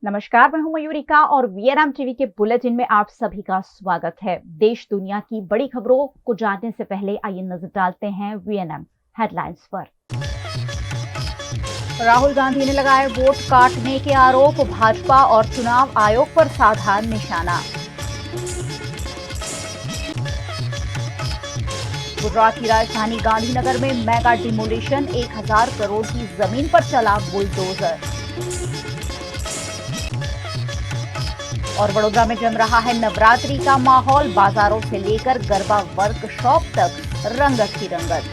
नमस्कार, मैं हूं मयूरिका और वीएनएम टीवी के बुलेटिन में आप सभी का स्वागत है। देश दुनिया की बड़ी खबरों को जानने से पहले आइए नजर डालते हैं वीएनएम हेडलाइंस पर। राहुल गांधी ने लगाए वोट काटने के आरोप, भाजपा और चुनाव आयोग पर साधा निशाना। गुजरात की राजधानी गांधीनगर में मेगा डिमोलिशन, 1000 करोड़ की जमीन पर चला बुलडोजर। और वडोदरा में जम रहा है नवरात्रि का माहौल, बाजारों से लेकर गरबा वर्कशॉप तक रंगत की रंगत।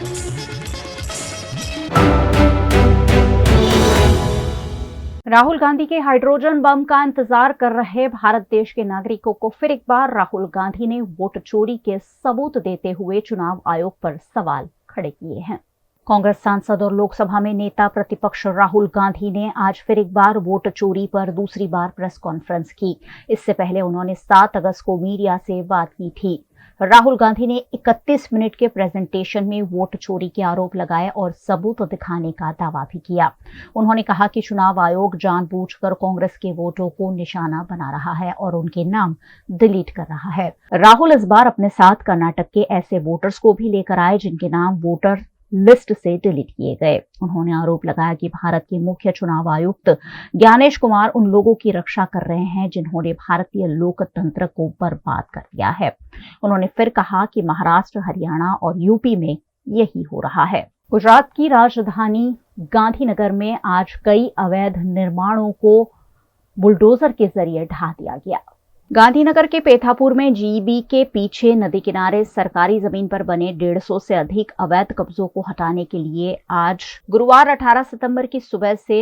राहुल गांधी के हाइड्रोजन बम का इंतजार कर रहे भारत देश के नागरिकों को फिर एक बार राहुल गांधी ने वोट चोरी के सबूत देते हुए चुनाव आयोग पर सवाल खड़े किए हैं। कांग्रेस सांसद और लोकसभा में नेता प्रतिपक्ष राहुल गांधी ने आज फिर एक बार वोट चोरी पर दूसरी बार प्रेस कॉन्फ्रेंस की। इससे पहले उन्होंने 7 अगस्त को मीडिया से बात की थी। राहुल गांधी ने 31 मिनट के प्रेजेंटेशन में वोट चोरी के आरोप लगाए और सबूत दिखाने का दावा भी किया। उन्होंने कहा कि चुनाव आयोग जानबूझकर कांग्रेस के वोटों को निशाना बना रहा है और उनके नाम डिलीट कर रहा है। राहुल इस बार अपने साथ कर्नाटक के ऐसे वोटर्स को भी लेकर आए जिनके नाम वोटर लिस्ट से डिलीट किए गए। उन्होंने आरोप लगाया कि भारत के मुख्य चुनाव आयुक्त ज्ञानेश कुमार उन लोगों की रक्षा कर रहे हैं जिन्होंने भारतीय लोकतंत्र को बर्बाद कर दिया है। उन्होंने फिर कहा कि महाराष्ट्र, हरियाणा और यूपी में यही हो रहा है। गुजरात की राजधानी गांधीनगर में आज कई अवैध निर्माणों को बुलडोजर के जरिए ढा दिया गया। गांधीनगर के पेथापुर में जीईबी के पीछे नदी किनारे सरकारी जमीन पर बने 150 से अधिक अवैध कब्जों को हटाने के लिए आज गुरुवार 18 सितंबर की सुबह से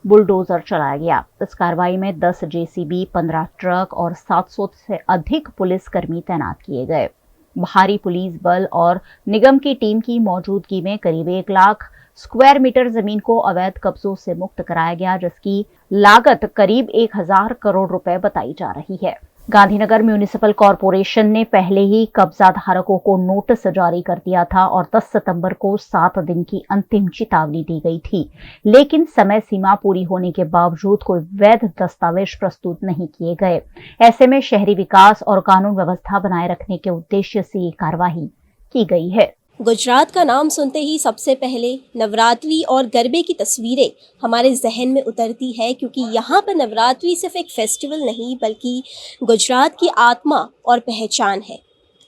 बुलडोजर चलाया गया। इस कार्रवाई में 10 जेसीबी, 15 ट्रक और 700 से अधिक पुलिसकर्मी तैनात किए गए। भारी पुलिस बल और निगम की टीम की मौजूदगी में करीब 1 लाख स्क्वायर मीटर जमीन को अवैध कब्जों से मुक्त कराया गया, जिसकी लागत करीब 1000 करोड़ रुपए बताई जा रही है। गांधीनगर म्युनिसिपल कॉरपोरेशन ने पहले ही कब्जा धारकों को नोटिस जारी कर दिया था और 10 सितंबर को 7 दिन की अंतिम चेतावनी दी गई थी, लेकिन समय सीमा पूरी होने के बावजूद कोई वैध दस्तावेज प्रस्तुत नहीं किए गए। ऐसे में शहरी विकास और कानून व्यवस्था बनाए रखने के उद्देश्य से ये कार्यवाही की गई है। गुजरात का नाम सुनते ही सबसे पहले नवरात्रि और गरबे की तस्वीरें हमारे जहन में उतरती है, क्योंकि यहाँ पर नवरात्रि सिर्फ एक फेस्टिवल नहीं बल्कि गुजरात की आत्मा और पहचान है।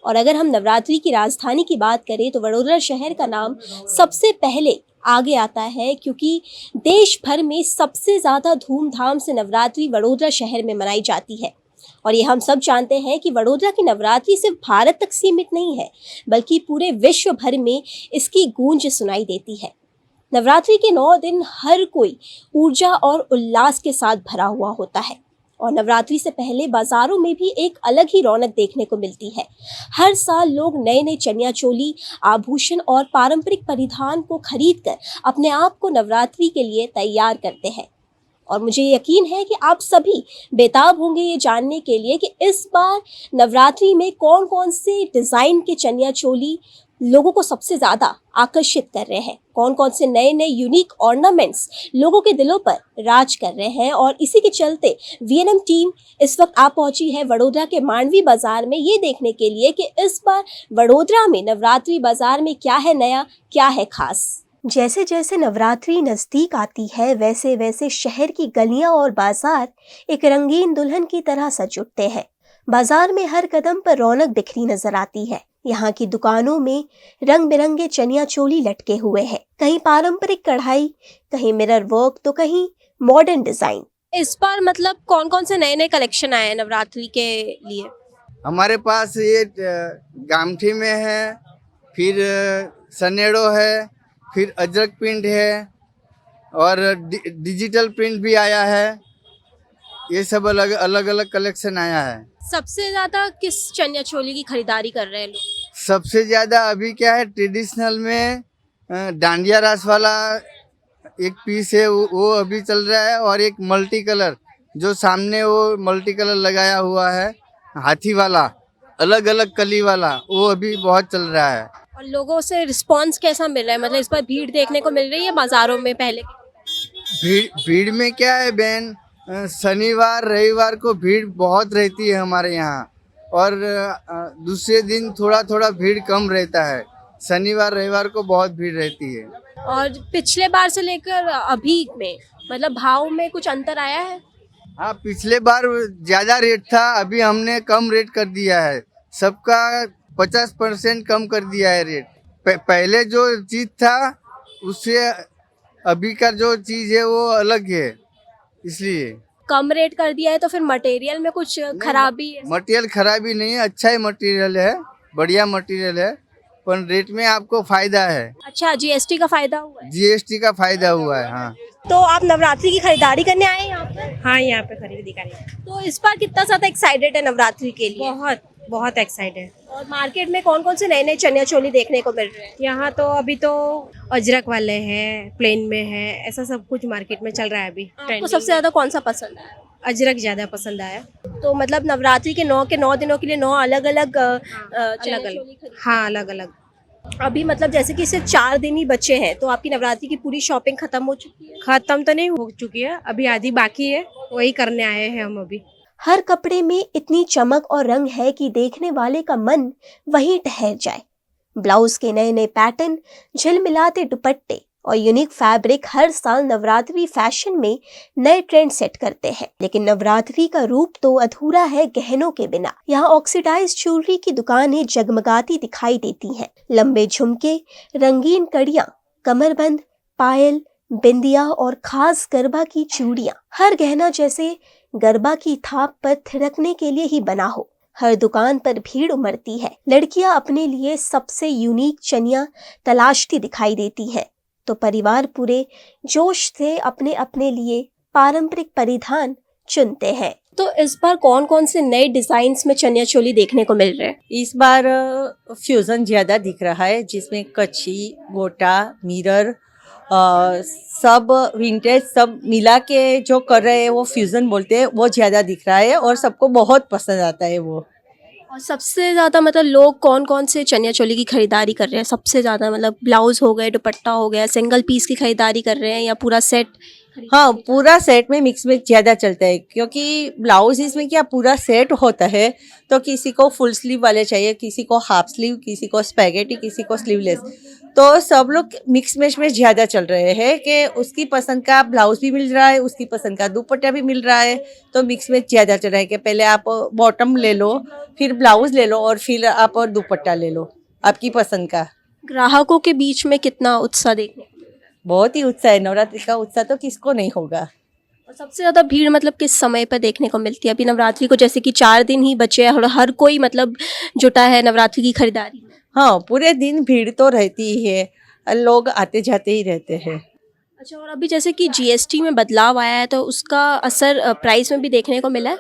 और अगर हम नवरात्रि की राजधानी की बात करें तो वडोदरा शहर का नाम सबसे पहले आगे आता है, क्योंकि देश भर में सबसे ज़्यादा धूमधाम से नवरात्रि वडोदरा शहर में मनाई जाती है। और ये हम सब जानते हैं कि वडोदरा की नवरात्रि सिर्फ भारत तक सीमित नहीं है, बल्कि पूरे विश्व भर में इसकी गूंज सुनाई देती है। नवरात्रि के 9 दिन हर कोई ऊर्जा और उल्लास के साथ भरा हुआ होता है और नवरात्रि से पहले बाजारों में भी एक अलग ही रौनक देखने को मिलती है। हर साल लोग नए नए चनिया चोली, आभूषण और पारंपरिक परिधान को खरीदकर अपने आप को नवरात्रि के लिए तैयार करते हैं। और मुझे यकीन है कि आप सभी बेताब होंगे ये जानने के लिए कि इस बार नवरात्रि में कौन कौन से डिज़ाइन के चनिया चोली लोगों को सबसे ज़्यादा आकर्षित कर रहे हैं, कौन कौन से नए नए यूनिक ऑर्नामेंट्स लोगों के दिलों पर राज कर रहे हैं। और इसी के चलते वीएनएम टीम इस वक्त आ पहुंची है वडोदरा के मांडवी बाजार में, ये देखने के लिए कि इस बार वडोदरा में नवरात्रि बाजार में क्या है नया, क्या है खास। जैसे जैसे नवरात्रि नज़दीक आती है वैसे वैसे शहर की गलियां और बाजार एक रंगीन दुल्हन की तरह सज उठते हैं। बाजार में हर कदम पर रौनक बिखरी नजर आती है। यहाँ की दुकानों में रंग बिरंगे चनिया चोली लटके हुए हैं, कहीं पारंपरिक कढ़ाई, कहीं मिरर वर्क तो कहीं मॉडर्न डिजाइन। इस बार मतलब कौन कौन से नए नए कलेक्शन आए हैं नवरात्रि के लिए? हमारे पास ये गामठी में है, फिर सनेड़ो है, फिर अजरक प्रिंट है और डिजिटल प्रिंट भी आया है। ये सब अलग अलग कलेक्शन आया है। सबसे ज्यादा किस चनिया चोली की खरीदारी कर रहे हैं लोग? सबसे ज्यादा अभी क्या है, ट्रेडिशनल में डांडिया रास वाला एक पीस है, वो अभी चल रहा है। और एक मल्टी कलर जो सामने वो मल्टी कलर लगाया हुआ है, हाथी वाला, अलग अलग कली वाला, वो अभी बहुत चल रहा है। और लोगों से रिस्पांस कैसा मिल रहा है? मतलब इस पर भीड़ देखने को मिल रही है बाजारों में पहले? भीड़ में क्या है बहन, शनिवार रविवार को भीड़ बहुत रहती है हमारे यहाँ, और दूसरे दिन थोड़ा थोड़ा भीड़ कम रहता है। शनिवार रविवार को बहुत भीड़ रहती है। और पिछले बार से लेकर अभी में मतलब भाव में कुछ अंतर आया है? हाँ, पिछले बार ज़्यादा रेट था, अभी हमने कम रेट कर दिया है। सबका 50% कम कर दिया है रेट। पहले जो चीज़ था उससे अभी का जो चीज़ है वो अलग है, इसलिए। कम रेट कर दिया है तो फिर मटेरियल में कुछ खराबी है? मटेरियल खराबी नहीं है, अच्छा ही मटेरियल है, बढ़िया मटेरियल है, पर रेट में आपको फायदा है। अच्छा, जीएसटी का फायदा हुआ है? जीएसटी का फायदा हुआ है। हाँ, तो आप नवरात्रि की खरीदारी करने आए हैं यहाँ पर? हाँ, यहाँ पे खरीदी करें। तो इस बार कितना ज्यादा एक्साइटेड है नवरात्रि के लिए? बहुत बहुत एक्साइटेड। और मार्केट में कौन कौन से नए नए चनिया चोली देखने को मिल रहे हैं? यहाँ तो अभी तो अजरक वाले हैं, प्लेन में है, ऐसा सब कुछ मार्केट में चल रहा है अभी। आपको सबसे ज्यादा कौन सा पसंद है? अजरक ज्यादा पसंद आया। तो मतलब नवरात्रि के 9 दिनों के लिए 9 अलग अलग अलग अलग, हाँ अलग अलग। अभी मतलब जैसे कि सिर्फ 4 दिन ही बचे हैं, तो आपकी नवरात्रि की पूरी शॉपिंग खत्म हो चुकी है? खत्म तो नहीं हो चुकी है, अभी आधी बाकी है, वही करने आए हैं हम अभी। हर कपड़े में इतनी चमक और रंग है कि देखने वाले का मन वहीं ठहर जाए। ब्लाउज के नए नए पैटर्न, झिलमिलाते दुपट्टे और यूनिक फैब्रिक हर साल नवरात्रि फैशन में नए ट्रेंड सेट करते हैं। लेकिन नवरात्रि का रूप तो अधूरा है गहनों के बिना। यहाँ ऑक्सीडाइज ज्वेलरी की दुकानें जगमगाती दिखाई देती हैं। लंबे झुमके, रंगीन कड़ियां, कमरबंद, पायल, बिंदिया और खास गरबा की चूड़ियां, हर गहना जैसे गरबा की थाप पर थिरकने के लिए ही बना हो। हर दुकान पर भीड़ उमड़ती है। लड़कियां अपने लिए सबसे यूनिक चनिया तलाशती दिखाई देती हैं, तो परिवार पूरे जोश से अपने अपने लिए पारंपरिक परिधान चुनते हैं। तो इस बार कौन कौन से नए डिजाइन्स में चनिया चोली देखने को मिल रहे हैं? इस बार फ्यूजन ज्यादा दिख रहा है, जिसमें कच्ची, गोटा, मिरर, सब विंटेज सब मिला के जो कर रहे हैं वो फ्यूजन बोलते हैं, वो ज्यादा दिख रहा है और सबको बहुत पसंद आता है वो। और सबसे ज्यादा मतलब लोग कौन कौन से चनिया चोली की खरीदारी कर रहे हैं? सबसे ज्यादा मतलब ब्लाउज हो गए, दुपट्टा हो गया, सिंगल पीस की खरीदारी कर रहे हैं या पूरा सेट? हाँ, पूरा सेट में मिक्स में ज़्यादा चलता है, क्योंकि ब्लाउज इसमें क्या पूरा सेट होता है, तो किसी को फुल स्लीव वाले चाहिए, किसी को हाफ स्लीव, किसी को स्पैगेटी, किसी को स्लीवलेस, तो सब लोग मिक्स मैच में ज़्यादा चल रहे हैं कि उसकी पसंद का ब्लाउज भी मिल रहा है, उसकी पसंद का दुपट्टा भी मिल रहा है, तो मिक्स में ज़्यादा चल रहा है कि पहले आप बॉटम ले लो, फिर ब्लाउज ले लो और फिर आप और दुपट्टा ले लो आपकी पसंद का। ग्राहकों के बीच में कितना उत्साह देखने? बहुत ही उत्साह है, नवरात्रि का उत्साह तो किसको नहीं होगा। और सबसे ज्यादा भीड़ मतलब किस समय पर देखने को मिलती है? अभी नवरात्रि को जैसे कि 4 दिन ही बचे हैं और हर कोई मतलब जुटा है नवरात्रि की खरीदारी में। हाँ, पूरे दिन भीड़ तो रहती ही है, लोग आते जाते ही रहते हैं। अच्छा, और अभी जैसे कि जीएसटी में बदलाव आया है, तो उसका असर प्राइस में भी देखने को मिला है?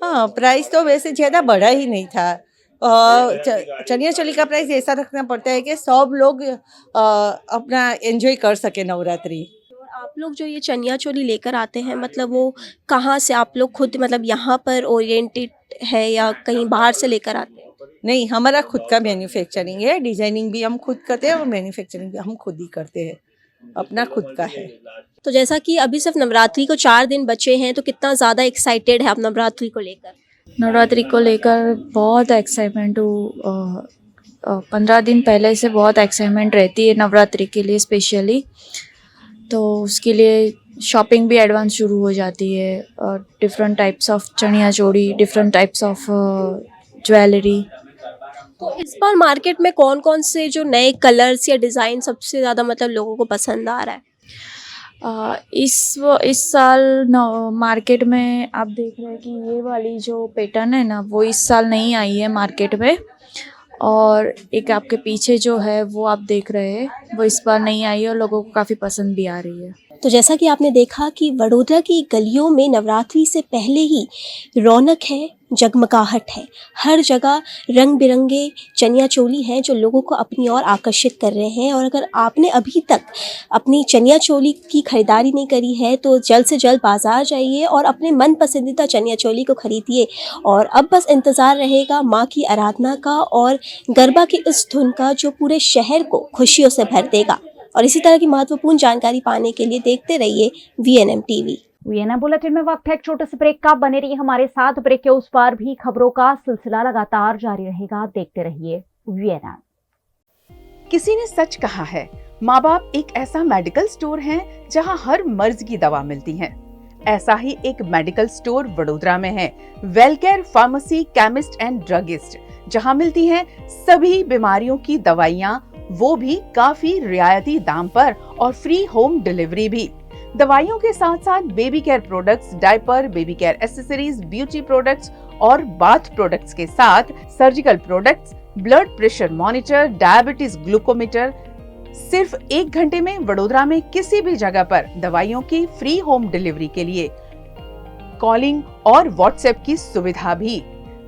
हाँ, प्राइस तो वैसे ज़्यादा बढ़ा ही नहीं था। चनिया चोली का प्राइस ऐसा रखना पड़ता है कि सब लोग अपना एंजॉय कर सके नवरात्रि। और आप लोग जो ये चनिया चोली लेकर आते हैं, मतलब वो कहाँ से आप लोग खुद मतलब यहाँ पर ओरिएंटेड है या कहीं बाहर से लेकर आते हैं? नहीं, हमारा खुद का मैन्युफैक्चरिंग है, डिजाइनिंग भी हम खुद करते हैं और मैन्युफैक्चरिंग भी हम खुद ही करते हैं, अपना खुद का है। तो जैसा कि अभी सिर्फ नवरात्रि को 4 दिन बचे हैं, तो कितना ज़्यादा एक्साइटेड है आप नवरात्रि को लेकर? नवरात्रि को लेकर बहुत एक्साइटमेंट हूँ। 15 दिन पहले से बहुत एक्साइटमेंट रहती है नवरात्रि के लिए स्पेशली, तो उसके लिए शॉपिंग भी एडवांस शुरू हो जाती है। Different types of chaniya choli, different types of jewellery. तो इस बार मार्केट में कौन कौन से जो नए कलर्स या डिज़ाइन सबसे ज़्यादा मतलब लोगों को पसंद आ रहा है? इस साल मार्केट में आप देख रहे हैं कि ये वाली जो पैटर्न है ना, वो इस साल नहीं आई है मार्केट में, और एक आपके पीछे जो है वो आप देख रहे हैं वो इस बार नहीं आई है और लोगों को काफ़ी पसंद भी आ रही है। तो जैसा कि आपने देखा कि वडोदरा की गलियों में नवरात्रि से पहले ही रौनक है, जगमगाहट है। हर जगह रंग बिरंगे चनिया चोली हैं जो लोगों को अपनी ओर आकर्षित कर रहे हैं। और अगर आपने अभी तक अपनी चनिया चोली की खरीदारी नहीं करी है, तो जल्द से जल्द बाज़ार जाइए और अपने मन पसंदीदा चनिया चोली को खरीदिए। और अब बस इंतज़ार रहेगा माँ की आराधना का और गरबा की इस धुन का, जो पूरे शहर को खुशियों से भर देगा। और इसी तरह की महत्वपूर्ण जानकारी पाने के लिए देखते रहिए VNM TV। VNM बुलेटिन में वक्त है एक छोटे से ब्रेक का। बने रहिए हमारे साथ। ब्रेक के उस पार भी खबरों का सिलसिला लगातार जारी रहेगा। देखते रहिए VNM। किसी ने सच कहा है, माँ बाप एक ऐसा मेडिकल स्टोर है जहाँ हर मर्ज की दवा मिलती है। ऐसा ही एक मेडिकल स्टोर वडोदरा में है, वेलकेयर फार्मेसी केमिस्ट एंड ड्रगिस्ट, जहाँ मिलती हैं सभी बीमारियों की दवाइयाँ, वो भी काफी रियायती दाम पर और फ्री होम डिलीवरी भी। दवाइयों के साथ साथ baby care products, diaper, baby care accessories, beauty products और बाथ प्रोडक्ट्स के साथ surgical products, blood pressure monitor, diabetes glucometer. सिर्फ 1 घंटे में वडोदरा में किसी भी जगह पर दवाइयों की फ्री होम डिलीवरी के लिए कॉलिंग और व्हाट्सएप की सुविधा भी।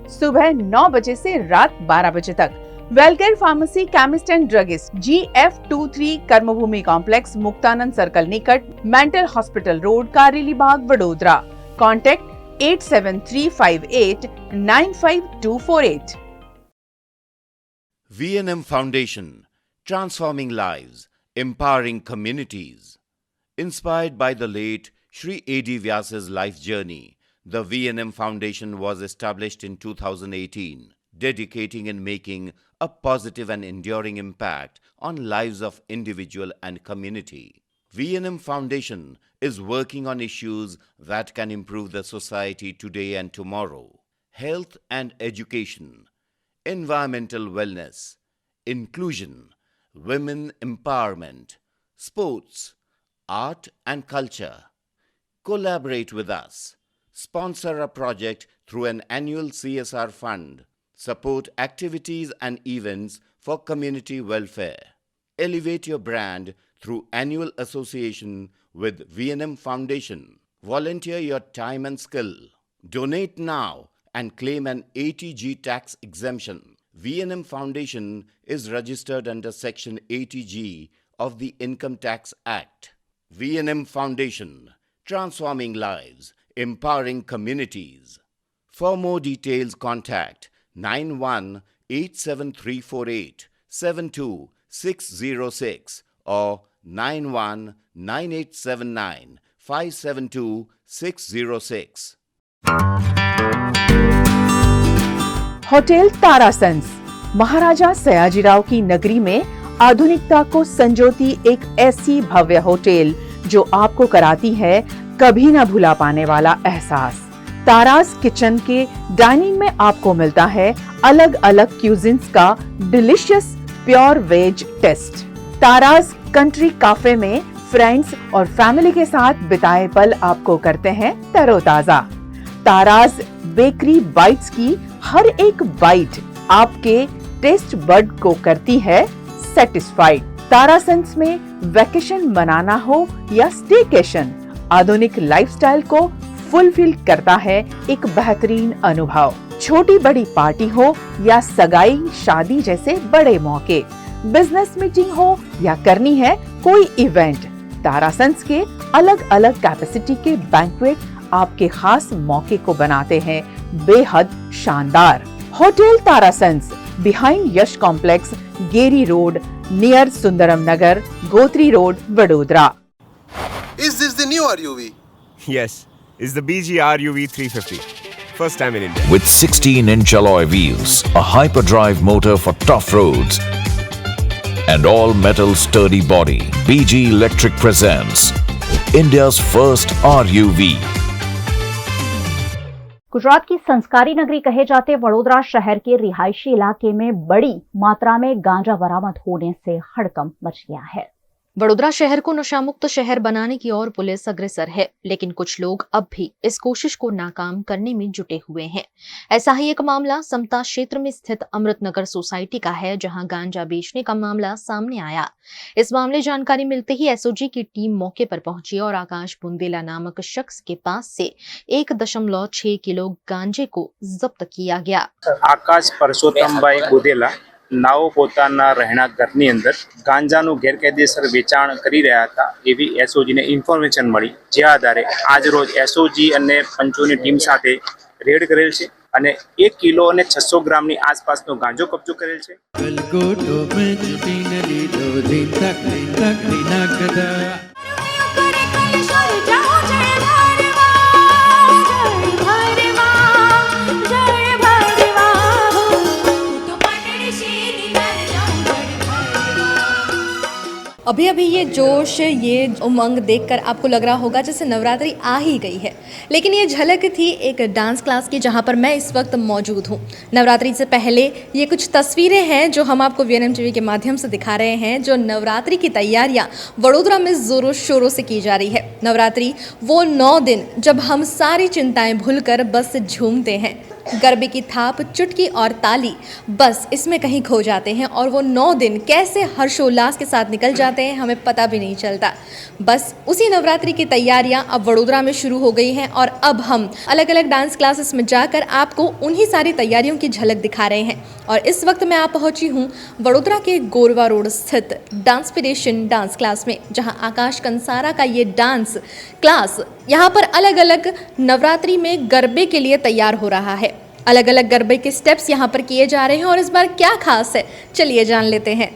सुबह 9 बजे से रात 12 बजे तक। Wellcare pharmacy chemist and druggist, GF23 Karmabhoomi complex, Muktanand circle निकट, mental hospital road, Kareli Bagh, Vadodara. Contact 8735895248। VNM Foundation, transforming lives, empowering communities. Inspired by the late Shri A.D. Vyasa's life journey, the VNM Foundation was established in 2018, dedicating and making a positive and enduring impact on lives of individual and community. VNM Foundation is working on issues that can improve the society today and tomorrow: health and education, environmental wellness, inclusion, women empowerment, sports, art and culture. Collaborate with us. Sponsor a project through an annual CSR fund. Support activities and events for community welfare. Elevate your brand through annual association with VNM Foundation. Volunteer your time and skill. Donate now and claim an ATG tax exemption. VNM Foundation is registered under Section 80G of the Income Tax Act. VNM Foundation, transforming lives, empowering communities. For more details, contact 918734872606 or 919879572606. Hotel तारासंस, महाराजा सयाजीराव की नगरी में आधुनिकता को संजोती एक ऐसी भव्य hotel जो आपको कराती है कभी ना भुला पाने वाला एहसास। तारास किचन के डाइनिंग में आपको मिलता है अलग अलग क्यूजिन्स का delicious pure veg taste. Tara's country cafe में फ्रेंड्स और फैमिली के साथ बिताए पल आपको करते हैं तरोताजा। तारास बेकरी बाइट्स की हर एक बाइट आपके टेस्ट बड को करती है सेटिस्फाइड। तारासंस में वैकेशन मनाना हो या स्टेकेशन, आधुनिक लाइफस्टाइल को फुलफिल करता है एक बेहतरीन अनुभव। छोटी बड़ी पार्टी हो या सगाई शादी जैसे बड़े मौके, बिजनेस मीटिंग हो या करनी है कोई इवेंट, तारासंस के अलग अलग कैपेसिटी के बैंक्वेट आपके खास मौके को बनाते हैं बेहद शानदार। Hotel Tarasons, behind Yash complex, Geri road, near Sundaram Nagar, Gotri road, Vadodara. Is this the new RUV? Yes, it's the BG RUV 350. First time in India. With 16-inch alloy wheels, a hyperdrive motor for tough roads, and all-metal sturdy body, BG Electric presents India's first RUV. Gujarat की संस्कारी नगरी कहे जाते वडोदरा शहर के रिहायशी इलाके में बड़ी मात्रा में गांजा बरामद होने से हड़कंप मच गया है। वडोदरा शहर को नशामुक्त शहर बनाने की ओर पुलिस अग्रसर है, लेकिन कुछ लोग अब भी इस कोशिश को नाकाम करने में जुटे हुए हैं। ऐसा ही एक मामला समता क्षेत्र में स्थित अमृतनगर सोसाइटी का है, जहां गांजा बेचने का मामला सामने आया। इस मामले जानकारी मिलते ही एसओजी की टीम मौके पर पहुंची और आकाश बुंदेला नामक शख्स के पास से 1.6 किलो गांजे को जब्त किया गया। आकाश परसोत्तम भाई बुदेला नाओ પોતાના રહેણાંક ઘરની અંદર ગાંજાનું ગેરકાયદેસર વેચાણ કરી રહ્યા હતા એવી એસઓજીને ઇન્ફોર્મેશન મળી, જે આધારે આજ રોજ એસઓજી અને પંચોની ટીમ સાથે રેડ કરેલ છે અને 1 કિલો અને 600 ગ્રામની આસપાસનો ગાંજો કબજો કરેલ છે. अभी अभी ये जोश, ये उमंग देखकर आपको लग रहा होगा जैसे नवरात्रि आ ही गई है, लेकिन ये झलक थी एक डांस क्लास की जहाँ पर मैं इस वक्त मौजूद हूँ. नवरात्रि से पहले ये कुछ तस्वीरें हैं जो हम आपको VNM TV के माध्यम से दिखा रहे हैं, जो नवरात्रि की तैयारियाँ वडोदरा में ज़ोरों शोरों से की जा रही है. नवरात्रि वो 9 दिन जब हम सारी चिंताएं भूलकर बस झूमते हैं. गरबे की थाप, चुटकी और ताली बस इसमें कहीं खो जाते हैं और वो 9 दिन कैसे हर्षोल्लास के साथ निकल जाते हैं हमें पता भी नहीं चलता. बस उसी नवरात्रि की तैयारियां अब वडोदरा में शुरू हो गई हैं और अब हम अलग अलग डांस क्लासेस में जाकर आपको उन्हीं सारी तैयारियों की झलक दिखा रहे हैं. और इस वक्त मैं आप पहुंची हूं वडोदरा के गोरवा रोड स्थित डांसपिरेशन डांस क्लास में, जहां आकाश कंसारा का ये डांस क्लास यहाँ पर अलग अलग नवरात्रि में गरबे के लिए तैयार हो रहा है. अलग अलग गरबे के स्टेप्स यहाँ पर किए जा रहे हैं और इस बार क्या खास है, चलिए जान लेते हैं.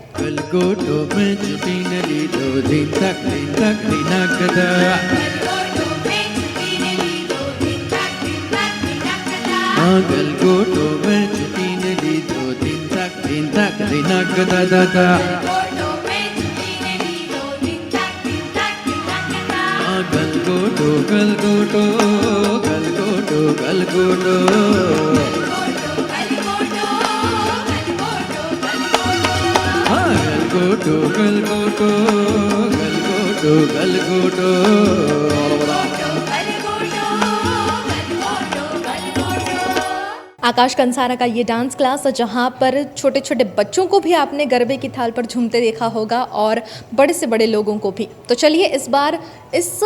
आकाश कंसारा का ये डांस क्लास जहाँ पर छोटे छोटे बच्चों को भी आपने गरबे की थाल पर झूमते देखा होगा और बड़े से बड़े लोगों को भी. तो चलिए इस बार इस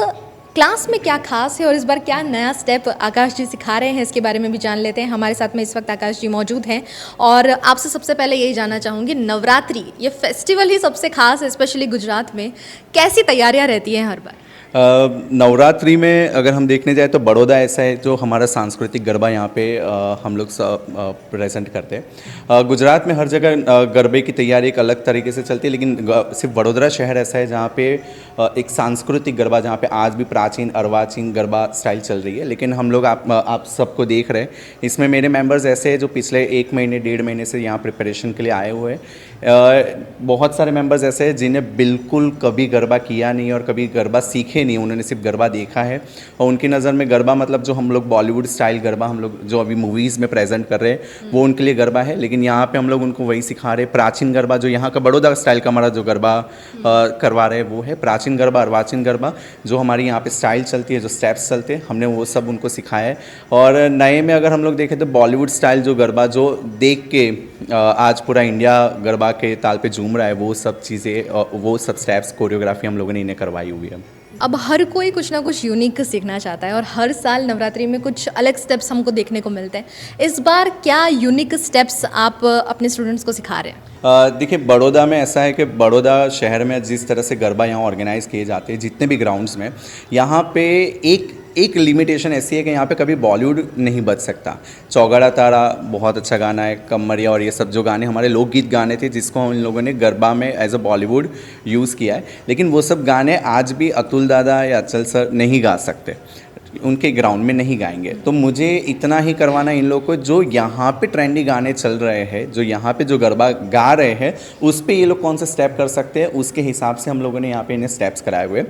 क्लास में क्या खास है और इस बार क्या नया स्टेप आकाश जी सिखा रहे हैं इसके बारे में भी जान लेते हैं. हमारे साथ में इस वक्त आकाश जी मौजूद हैं और आपसे सबसे पहले यही जानना चाहूँगी, नवरात्रि ये फेस्टिवल ही सबसे खास है, स्पेशली गुजरात में कैसी तैयारियाँ रहती हैं हर बार? नवरात्रि में अगर हम देखने जाए तो बड़ौदा ऐसा है जो हमारा सांस्कृतिक गरबा यहाँ पे हम लोग प्रेजेंट करते हैं. गुजरात में हर जगह गरबे की तैयारी एक अलग तरीके से चलती है, लेकिन सिर्फ बड़ौदा शहर ऐसा है जहाँ पे एक सांस्कृतिक गरबा, जहाँ पे आज भी प्राचीन अर्वाचीन गरबा स्टाइल चल रही है. लेकिन हम लोग आप सबको देख रहे हैं, इसमें मेरे मेंबर्स ऐसे हैं जो पिछले 1 महीने 1.5 महीने से यहाँ प्रिपरेशन के लिए आए हुए हैं. बहुत सारे मेंबर्स ऐसे हैं जिन्हें बिल्कुल कभी गरबा किया नहीं और कभी गरबा सीखे नहीं, उन्होंने सिर्फ गरबा देखा है और उनकी नज़र में गरबा मतलब जो हम लोग बॉलीवुड स्टाइल गरबा हम लोग जो अभी मूवीज़ में प्रेजेंट कर रहे हैं वो उनके लिए गरबा है. लेकिन यहाँ पे हम लोग उनको वही सिखा रहे हैं. प्राचीन गरबा जो यहाँ का बड़ौदा स्टाइल का हमारा जो गरबा करवा रहे हैं वो है प्राचीन गरबा, अर्वाचीन गरबा, जो हमारी यहाँ पे स्टाइल चलती है, जो स्टेप्स चलते हैं, हमने वो सब उनको सिखाया है. और नए में अगर हम लोग देखें तो बॉलीवुड स्टाइल जो गरबा जो देख के आज पूरा इंडिया गरबा के ताल पे झूम रहा है, वो सब चीज़ें, वो सब स्टेप्स, कोरियोग्राफी हम लोगों ने इन्हें करवाई हुई है. अब हर कोई कुछ ना कुछ यूनिक सीखना चाहता है और हर साल नवरात्रि में कुछ अलग स्टेप्स हमको देखने को मिलते हैं. इस बार क्या यूनिक स्टेप्स आप अपने स्टूडेंट्स को सिखा रहे हैं? देखिए, बड़ौदा में ऐसा है कि बड़ौदा शहर में जिस तरह से गरबा यहाँ ऑर्गेनाइज़ किए जाते हैं, जितने भी ग्राउंड्स में, यहाँ पे एक लिमिटेशन ऐसी है कि यहाँ पे कभी बॉलीवुड नहीं बज सकता. चौगाड़ा तारा बहुत अच्छा गाना है, कमरिया और ये सब जो गाने हमारे लोकगीत गाने थे जिसको हम लोगों ने गरबा में एज अ बॉलीवुड यूज़ किया है. लेकिन वो सब गाने आज भी अतुल दादा या अचल सर नहीं गा सकते, उनके ग्राउंड में नहीं गाएंगे. तो मुझे इतना ही करवाना इन लोगों को, जो यहाँ पे ट्रेंडी गाने चल रहे हैं, जो यहाँ पे जो गरबा गा रहे हैं, उस पे ये लोग कौन सा स्टेप कर सकते हैं, उसके हिसाब से हम लोगों ने यहाँ पे इन्हें स्टेप्स कराए हुए.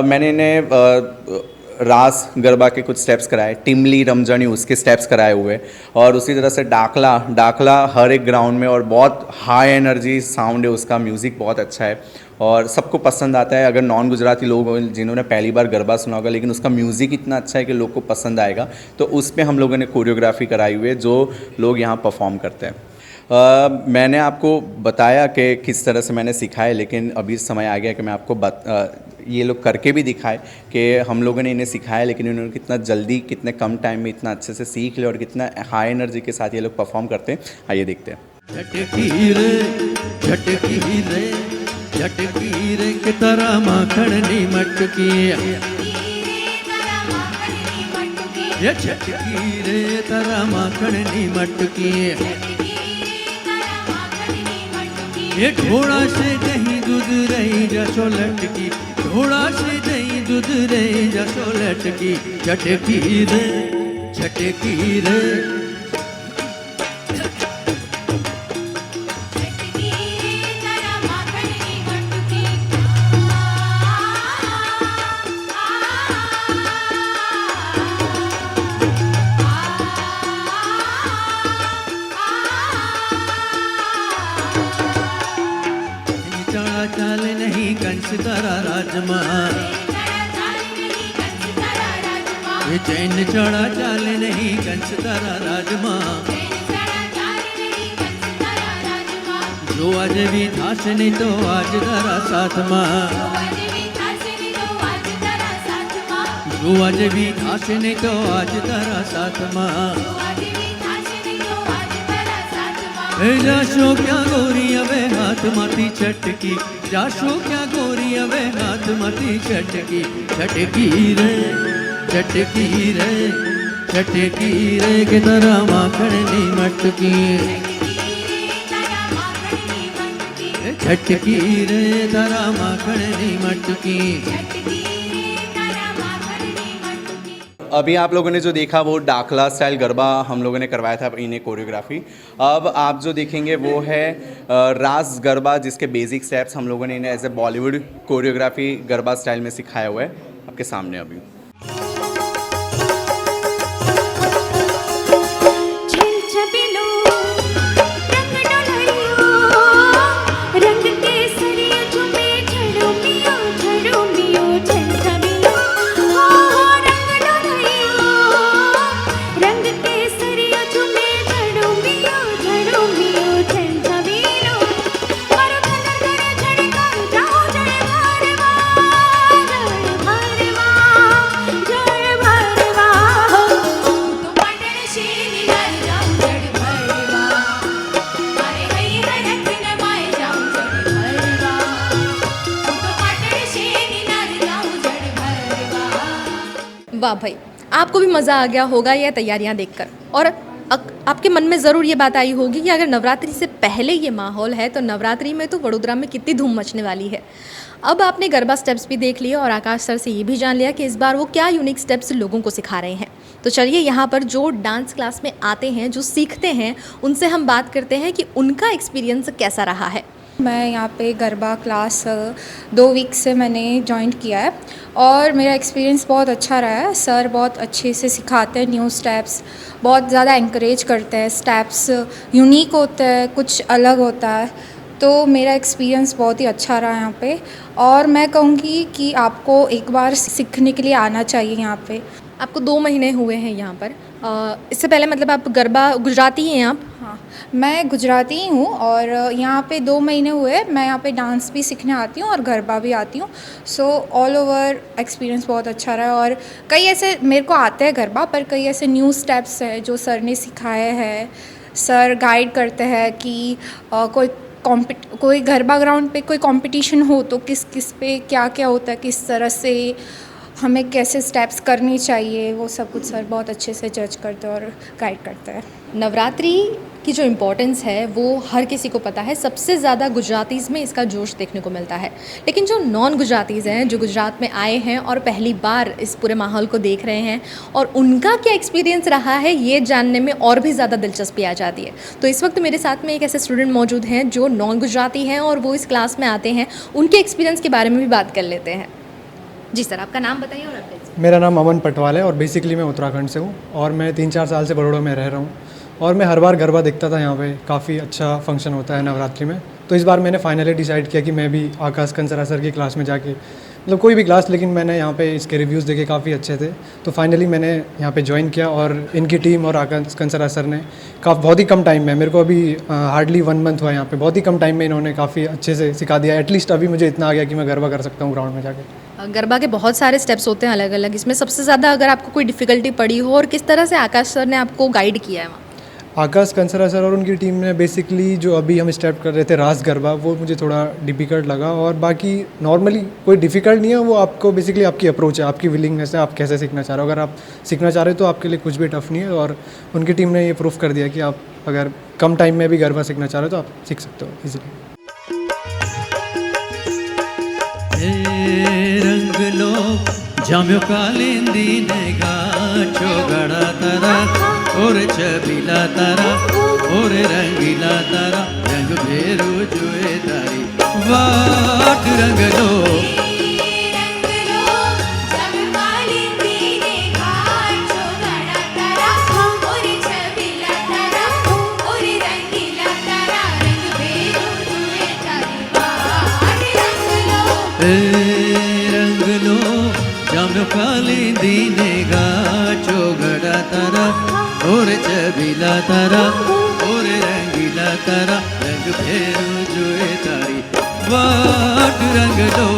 मैंने इन्हें रास गरबा के कुछ स्टेप्स कराए, टिमली रमजानी उसके स्टेप्स कराए हुए, और उसी तरह से डाकला हर एक ग्राउंड में, और बहुत हाई एनर्जी साउंड है उसका, म्यूज़िक बहुत अच्छा है और सबको पसंद आता है. अगर नॉन गुजराती लोग जिन्होंने पहली बार गरबा सुना होगा, लेकिन उसका म्यूज़िक इतना अच्छा है कि लोग को पसंद आएगा, तो उस पर हम लोगों ने कोरियोग्राफी कराई हुई है जो लोग यहाँ परफॉर्म करते हैं. मैंने आपको बताया कि किस तरह से मैंने सिखाया, लेकिन अभी समय आ गया कि मैं आपको ये लोग करके भी दिखाए कि हम लोगों ने इन्हें सिखाया, लेकिन इन्होंने कितना जल्दी, कितने कम टाइम में इतना अच्छे से सीख लिया और कितना हाई एनर्जी के साथ ये लोग परफॉर्म करते हैं. आइए देखते हैं. झटकी रे के तरह माखण नी मटकी, ये छटकी रे तारा माखणनी मटकी ये ढोड़ा से दही दूध रही जसो लटकी ढोड़ा से दही दूध रही जसो लटकी छटकी रे छटकी रे चाल नहीं कंस तारा राजमा ये चैन चढ़ा चाल नहीं कंस तारा राजमा जो आज भी थास नहीं तो आज तारा साथ माँ जो आज भी थास नहीं तो आज तारा साथ माँ जाशो क्या गोरी अवे हाथ माती छटकी जाशो क्या गोरी अवे हाथ माती छटकी छटकी रे छटकी रे छटकी रे के तारा माखणनी मटकी छटकी रे तारा माखणनी मटकी। अभी आप लोगों ने जो देखा वो डाकला स्टाइल गरबा हम लोगों ने करवाया था इन्हें कोरियोग्राफी। अब आप जो देखेंगे वो है रास गरबा, जिसके बेसिक स्टेप्स हम लोगों ने इन्हें as a Bollywood choreography garba style में सिखाया हुआ है आपके सामने अभी। वाह भाई, आपको भी मज़ा आ गया होगा यह तैयारियां देखकर, और आपके मन में ज़रूर ये बात आई होगी कि अगर नवरात्रि से पहले ये माहौल है तो नवरात्रि में तो वडोदरा में कितनी धूम मचने वाली है। अब आपने गरबा स्टेप्स भी देख लिए और आकाश सर से ये भी जान लिया कि इस बार वो क्या यूनिक स्टेप्स लोगों को सिखा रहे हैं। तो चलिए यहाँ पर जो डांस क्लास में आते हैं, जो सीखते हैं, उनसे हम बात करते हैं कि उनका एक्सपीरियंस कैसा रहा है। मैं यहाँ पे गरबा क्लास 2 वीक से मैंने जॉइन किया है और मेरा एक्सपीरियंस बहुत अच्छा रहा है। सर बहुत अच्छे से सिखाते हैं, न्यू स्टेप्स बहुत ज़्यादा इंकरेज करते हैं, स्टेप्स यूनिक होते हैं, कुछ अलग होता है, तो मेरा एक्सपीरियंस बहुत ही अच्छा रहा यहाँ पे। और मैं कहूँगी कि आपको एक बार सीखने के लिए आना चाहिए यहाँ पे। आपको 2 महीने हुए हैं यहाँ पर, इससे पहले मतलब आप गरबा गुजराती हैं आप? हाँ, मैं गुजराती ही हूँ और यहाँ पे 2 महीने हुए। मैं यहाँ पे डांस भी सीखने आती हूँ और गरबा भी आती हूँ। सो ऑल ओवर एक्सपीरियंस बहुत अच्छा रहा है। और कई ऐसे मेरे को आते हैं गरबा, पर कई ऐसे न्यू स्टेप्स हैं जो सर ने सिखाए हैं। सर गाइड करते हैं कि कोई गरबा ग्राउंड पे कोई कंपटीशन हो तो किस किस पे क्या क्या होता है, किस तरह से हमें कैसे स्टेप्स करनी चाहिए, वो सब कुछ सर बहुत अच्छे से जज करते हैं और गाइड करते हैं। नवरात्रि की जो इम्पोर्टेंस है वो हर किसी को पता है, सबसे ज़्यादा गुजरातीज़ में इसका जोश देखने को मिलता है। लेकिन जो नॉन गुजरातीज़ हैं, जो गुजरात में आए हैं और पहली बार इस पूरे माहौल को देख रहे हैं, और उनका क्या एक्सपीरियंस रहा है ये जानने में और भी ज़्यादा दिलचस्पी आ जाती है। तो इस वक्त मेरे साथ में एक ऐसे स्टूडेंट मौजूद हैं जो नॉन गुजराती हैं और वो इस क्लास में आते हैं, उनके एक्सपीरियंस के बारे में भी बात कर लेते हैं। जी सर, आपका नाम बताइए और आप। मेरा नाम अमन पटवाल है और बेसिकली मैं उत्तराखंड से हूँ और मैं 3-4 साल से बड़ौदा में रह रहा हूँ और मैं हर बार गरबा देखता था। यहाँ पे काफ़ी अच्छा फंक्शन होता है नवरात्रि में, तो इस बार मैंने फाइनली डिसाइड किया कि मैं भी आकाश कंसरा सर की क्लास में जाके, मतलब कोई भी क्लास, लेकिन मैंने यहाँ पे इसके रिव्यूज़ देखे काफ़ी अच्छे थे, तो फाइनली मैंने यहाँ पे ज्वाइन किया। और इनकी टीम और आकाश कंसरा सर ने बहुत ही कम टाइम में, मेरे को अभी हार्डली 1 मंथ हुआ यहाँ पे, बहुत ही कम टाइम में इन्होंने काफ़ी अच्छे से सिखा दिया। एटलीस्ट अभी मुझे इतना आ गया कि मैं गरबा कर सकता हूँ ग्राउंड में जाके। गरबा के बहुत सारे स्टेप्स होते हैं अलग अलग, इसमें सबसे ज़्यादा अगर आपको कोई डिफ़िकल्टी पड़ी हो और किस तरह से आकाश सर ने आपको गाइड किया है वहाँ? आकाश कंसरा सर और उनकी टीम ने बेसिकली जो अभी हम स्टेप कर रहे थे रास गरबा, वो मुझे थोड़ा डिफ़िकल्ट लगा। और बाकी नॉर्मली कोई डिफ़िकल्ट नहीं है, वो आपको बेसिकली आपकी अप्रोच है, आपकी विलिंगनेस है, आप कैसे सीखना चाह रहे हो। अगर आप सीखना चाह रहे हो तो आपके लिए कुछ भी टफ नहीं है। और उनकी टीम ने ये प्रूफ कर दिया कि आप अगर कम टाइम में भी गरबा सीखना चाह रहे हो तो आप सीख सकते हो ईजिली। रंग लो जाम्यो कालिंदी नेगा चोगड़ा तारा और चबीला तारा और रंगीला तारा रंग भेरू जुए तारी वाट रंग लो रंग लो जाम्यो कालिंदी नेगा चोगड़ा तारा और चबीला तारा और रंगीला तारा रंग भेरू जुए तारी वाट रंग लो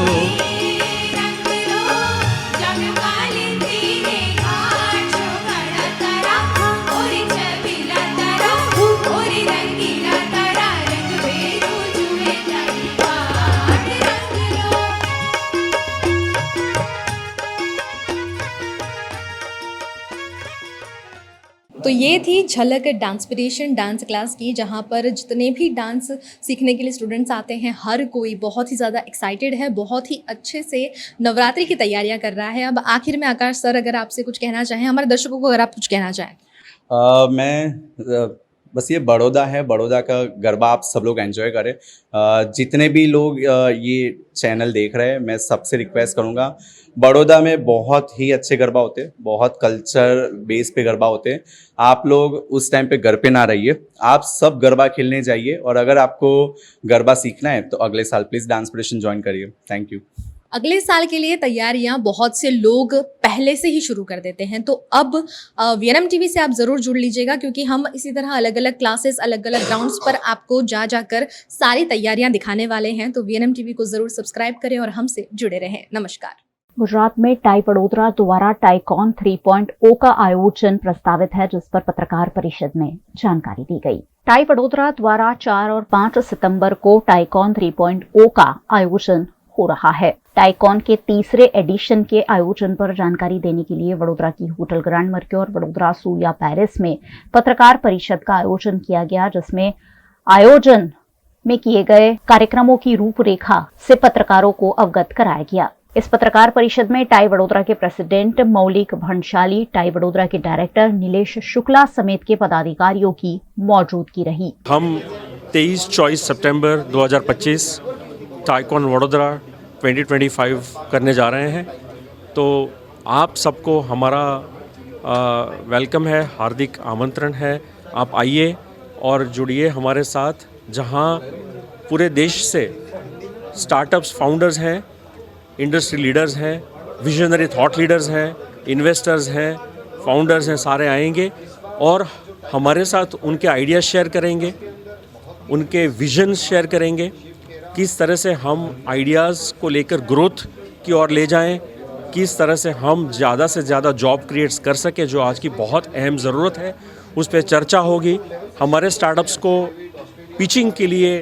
तो ये थी झलक डांसपिरेशन डांस क्लास की, जहाँ पर जितने भी डांस सीखने के लिए स्टूडेंट्स आते हैं हर कोई बहुत ही ज़्यादा एक्साइटेड है, बहुत ही अच्छे से नवरात्रि की तैयारियां कर रहा है। अब आखिर में आकाश सर अगर आपसे कुछ कहना चाहें, हमारे दर्शकों को अगर आप कुछ कहना चाहें। मैं बस ये बड़ौदा है, बड़ौदा का गरबा आप सब लोग एंजॉय करें। जितने भी लोग ये चैनल देख रहे हैं, मैं सबसे रिक्वेस्ट करूँगा, बड़ौदा में बहुत ही अच्छे गरबा होते हैं, बहुत कल्चर बेस पे गरबा होते हैं। आप लोग उस टाइम पे घर पे ना रहिए, आप सब गरबा खेलने जाइए। और अगर आपको गरबा सीखना है तो अगले साल प्लीज़ डांसपिरेशन ज्वाइन करिए। Thank you. अगले साल के लिए तैयारियां बहुत से लोग पहले से ही शुरू कर देते हैं, तो अब वीएनएम टीवी से आप ज़रूर जुड़ लीजिएगा, क्योंकि हम इसी तरह अलग अलग क्लासेस अलग अलग ग्राउंड्स पर आपको जाकर सारी तैयारियां दिखाने वाले हैं। तो वीएनएम टीवी को ज़रूर सब्सक्राइब करें और हमसे जुड़े रहें। नमस्कार। गुजरात में टाई वडोदरा द्वारा टाइकॉन 3.0 का आयोजन प्रस्तावित है, जिस पर पत्रकार परिषद में जानकारी दी गई। टाई वडोदरा द्वारा 4 और 5 सितंबर को टाइकॉन 3.0 का आयोजन हो रहा है। टाइकॉन के तीसरे एडिशन के आयोजन पर जानकारी देने के लिए वडोदरा की hotel grand Mercure Vadodara Surya palace में पत्रकार परिषद का आयोजन किया गया, जिसमें आयोजन में किए गए कार्यक्रमों की रूपरेखा से पत्रकारों को अवगत कराया गया। इस पत्रकार परिषद में टाई वडोदरा के प्रेसिडेंट मौलिक भंसाली, टाई वडोदरा के डायरेक्टर नीलेश शुक्ला समेत के पदाधिकारियों की मौजूदगी रही। हम 23-24 सितंबर 2025 टाइकॉन वडोदरा 2025 करने जा रहे हैं। तो आप सबको हमारा वेलकम है, हार्दिक आमंत्रण है। आप आइए और जुड़िए हमारे साथ, जहां पूरे देश से स्टार्टअप्स फाउंडर्स हैं, इंडस्ट्री लीडर्स हैं, विजनरी थॉट लीडर्स हैं, इन्वेस्टर्स हैं, फाउंडर्स हैं, सारे आएंगे और हमारे साथ उनके आइडियाज़ शेयर करेंगे, उनके विजन शेयर करेंगे, किस तरह से हम आइडियाज़ को लेकर ग्रोथ की ओर ले जाएं, किस तरह से हम ज़्यादा से ज़्यादा जॉब क्रिएट्स कर सकें, जो आज की बहुत अहम ज़रूरत है। उस पर चर्चा होगी। हमारे स्टार्टअप्स को पिचिंग के लिए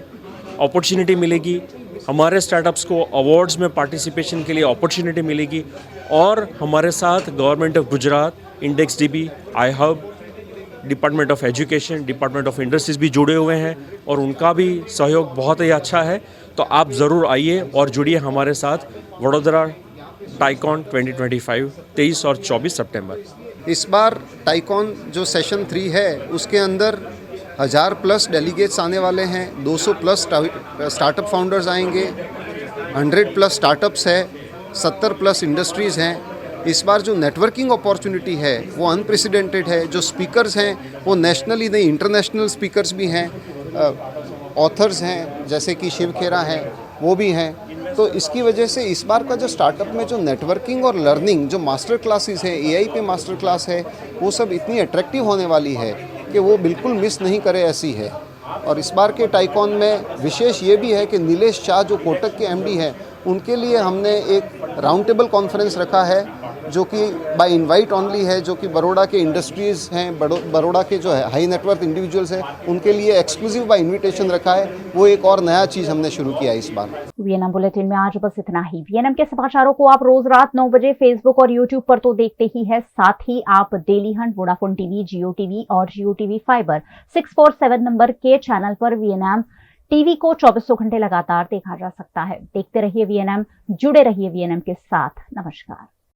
अपॉर्चुनिटी मिलेगी, हमारे स्टार्टअप्स को अवार्ड्स में पार्टिसिपेशन के लिए अपॉर्चुनिटी मिलेगी। और हमारे साथ government of Gujarat, index dB, I hub, department of education, department of industries भी जुड़े हुए हैं और उनका भी सहयोग बहुत ही अच्छा है। तो आप ज़रूर आइए और जुड़िए हमारे साथ। वडोदरा टाइकॉन 2025 23 और 24 सितंबर। इस बार टाइकॉन जो सेशन 3 है उसके अंदर 1000+ डेलीगेट्स आने वाले हैं, 200+ स्टार्टअप फाउंडर्स आएंगे, 100+ स्टार्टअप्स है, 70+ इंडस्ट्रीज़ हैं। इस बार जो नेटवर्किंग अपॉर्चुनिटी है वो अनप्रेसिडेंटेड है। जो स्पीकर्स हैं वो नेशनली नहीं इंटरनेशनल स्पीकर्स भी हैं, ऑथर्स हैं जैसे कि शिव खेरा हैं, वो भी हैं। तो इसकी वजह से इस बार का जो स्टार्टअप में जो नेटवर्किंग और लर्निंग, जो मास्टर क्लासेस है, एआई पे मास्टर क्लास है, वो सब इतनी अट्रैक्टिव होने वाली है कि वो बिल्कुल मिस नहीं करे ऐसी है। और इस बार के टाइकॉन में विशेष ये भी है कि नीलेश शाह जो कोटक के एमडी हैं, उनके लिए हमने एक राउंड टेबल कॉन्फ्रेंस रखा है जो कि बाय इनवाइट ओनली है, जो कि बड़ौदा के इंडस्ट्रीज़ हैं, बड़ौदा के जो है हाई नेटवर्थ इंडिविजुअल्स हैं, उनके लिए एक्सक्लूसिव बाय इनविटेशन रखा है। वो एक और नया चीज़ हमने शुरू किया है इस बार। वीएनएम बुलेटिन में आज बस इतना ही। वीएनएम के समाचारों को आप रोज रात 9 बजे फेसबुक और यूट्यूब पर तो देखते ही है, साथ ही आप डेली हंट, वोडाफोन टीवी, जियो टीवी और जियो टीवी फाइबर 647 नंबर के चैनल पर वीएनएम टीवी को 24 घंटे लगातार देखा जा सकता है। देखते रहिए वीएनएम, जुड़े रहिए वीएनएम के साथ। नमस्कार।